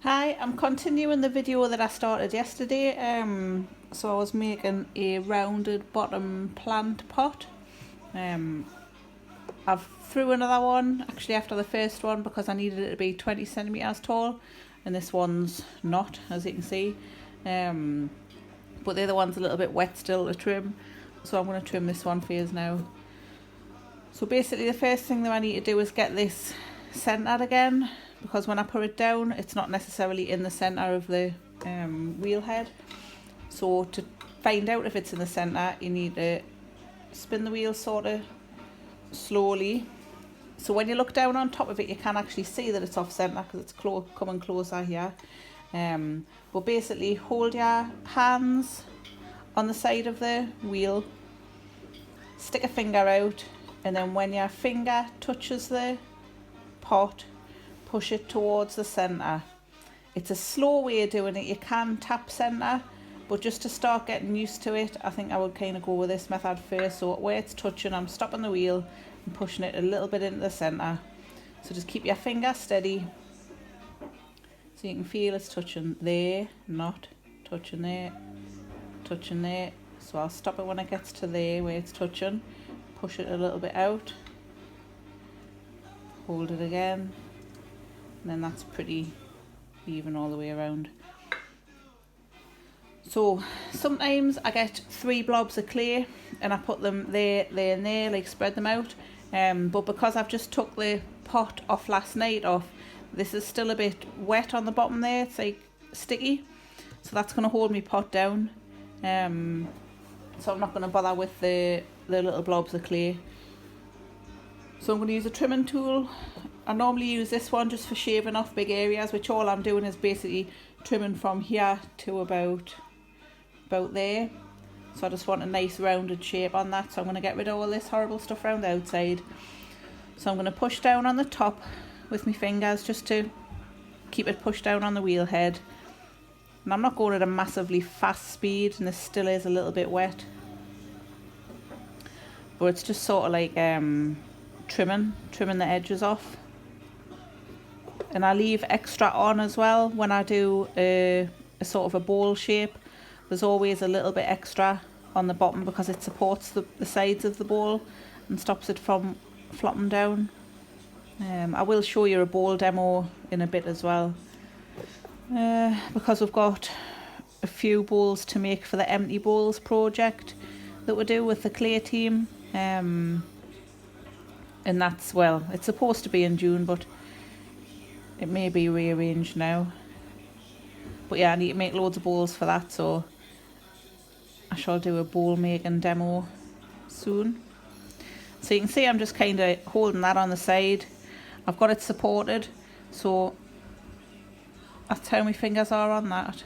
Hi, I'm continuing the video that I started yesterday. So I was making a rounded bottom plant pot. I've threw another one actually after the first one because I needed it to be 20 centimeters tall, and this one's not, as you can see. But the other one's a little bit wet still to trim, so I'm going to trim this one for you now. So basically the first thing that I need to do is get this centered again, because when I put it down it's not necessarily in the center of the wheel head. So to find out if it's in the center, you need to spin the wheel sort of slowly. So when you look down on top of it, you can actually see that it's off center because it's coming closer here. But basically hold your hands on the side of the wheel, stick a finger out, and then when your finger touches the pot, push it towards the centre. It's a slow way of doing it. You can tap centre, but just to start getting used to it, I think I would kind of go with this method first. So where it's touching, I'm stopping the wheel and pushing it a little bit into the centre. So just keep your finger steady so you can feel it's touching there, not touching there, touching there. So I'll stop it when it gets to there where it's touching, push it a little bit out, hold it again, and then that's pretty even all the way around. So sometimes I get 3 blobs of clay and I put them there, there and there, like spread them out. But because I've just took the pot off last night off, this is still a bit wet on the bottom there, it's like sticky. So that's going to hold me pot down. So I'm not going to bother with the little blobs of clay. So I'm going to use a trimming tool. I normally use this one just for shaving off big areas, which all I'm doing is basically trimming from here to about there. So I just want a nice rounded shape on that. So I'm going to get rid of all this horrible stuff around the outside. So I'm going to push down on the top with my fingers just to keep it pushed down on the wheel head. And I'm not going at a massively fast speed, and this still is a little bit wet. But it's just sort of like trimming the edges off. And I leave extra on as well when I do a sort of a bowl shape. There's always a little bit extra on the bottom because it supports the sides of the bowl and stops it from flopping down. I will show you a bowl demo in a bit as well, because we've got a few bowls to make for the Empty Bowls project that we do with the clay team. And that's, well, it's supposed to be in June, but it may be rearranged now. But yeah, I need to make loads of bowls for that, so I shall do a bowl making demo soon. So you can see I'm just kind of holding that on the side. I've got it supported, so that's how my fingers are on that.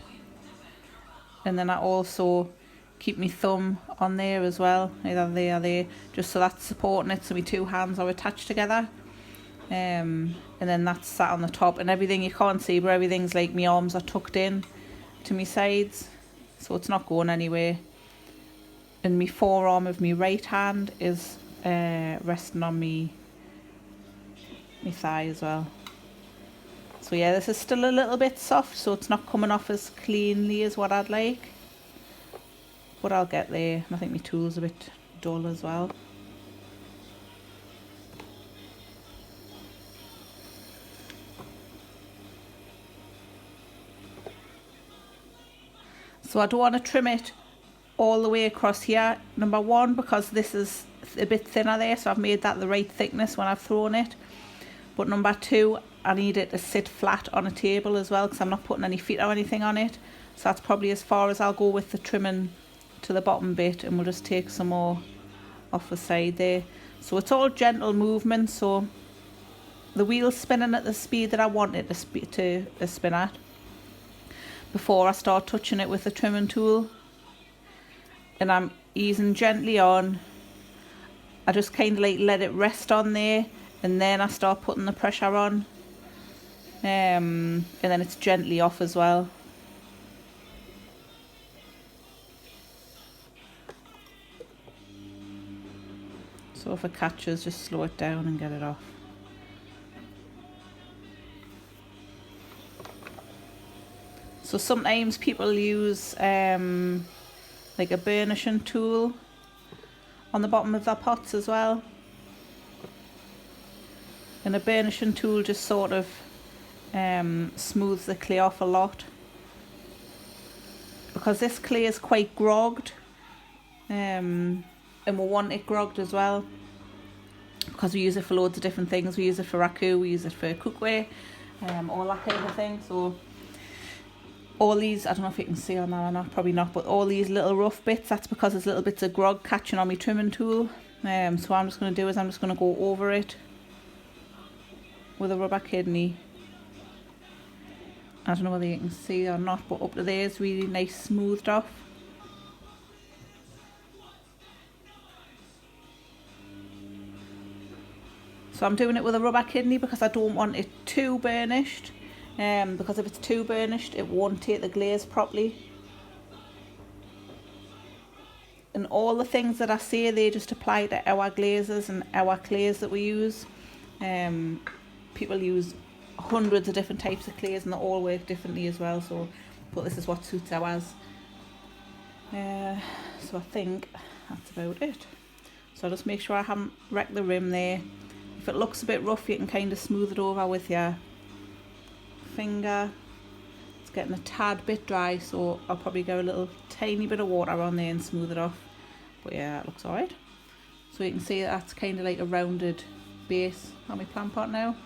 And then I also keep my thumb on there as well, either there or there, just so that's supporting it, so my 2 hands are attached together. And then that's sat on the top, and everything you can't see, but everything's like my arms are tucked in to my sides, so it's not going anywhere. And my forearm of my right hand is resting on my thigh as well. So yeah, this is still a little bit soft, so it's not coming off as cleanly as what I'd like, but I'll get there. And I think my tool's a bit dull as well. So I don't want to trim it all the way across here, number 1, because this is a bit thinner there, so I've made that the right thickness when I've thrown it. But number 2, I need it to sit flat on a table as well, because I'm not putting any feet or anything on it. So that's probably as far as I'll go with the trimming to the bottom bit, and we'll just take some more off the side there. So it's all gentle movement, so the wheel's spinning at the speed that I want it to spin at before I start touching it with the trimming tool. And I'm easing gently on. I just kind of like let it rest on there, and then I start putting the pressure on, and then it's gently off as well. So if it catches, just slow it down and get it off. So sometimes people use like a burnishing tool on the bottom of their pots as well. And a burnishing tool just sort of smooths the clay off a lot. Because this clay is quite grogged, and we want it grogged as well, because we use it for loads of different things. We use it for raku, we use it for cookware, all that kind of thing. So all these, I don't know if you can see on that or not, probably not, but all these little rough bits, that's because there's little bits of grog catching on my trimming tool. So what I'm just going to do is I'm just going to go over it with a rubber kidney. I don't know whether you can see or not, but up to there is really nice smoothed off. So I'm doing it with a rubber kidney because I don't want it too burnished, because if it's too burnished it won't take the glaze properly. And all the things that I say, they just apply to our glazes and our clays that we use. People use hundreds of different types of clays and they all work differently as well, so but this is what suits ours. So I think that's about it. So just make sure I haven't wrecked the rim there. If it looks a bit rough, you can kind of smooth it over with your finger. It's getting a tad bit dry, so I'll probably go a little tiny bit of water on there and smooth it off. But yeah, it looks alright. So you can see that's kind of like a rounded base on my plant pot now.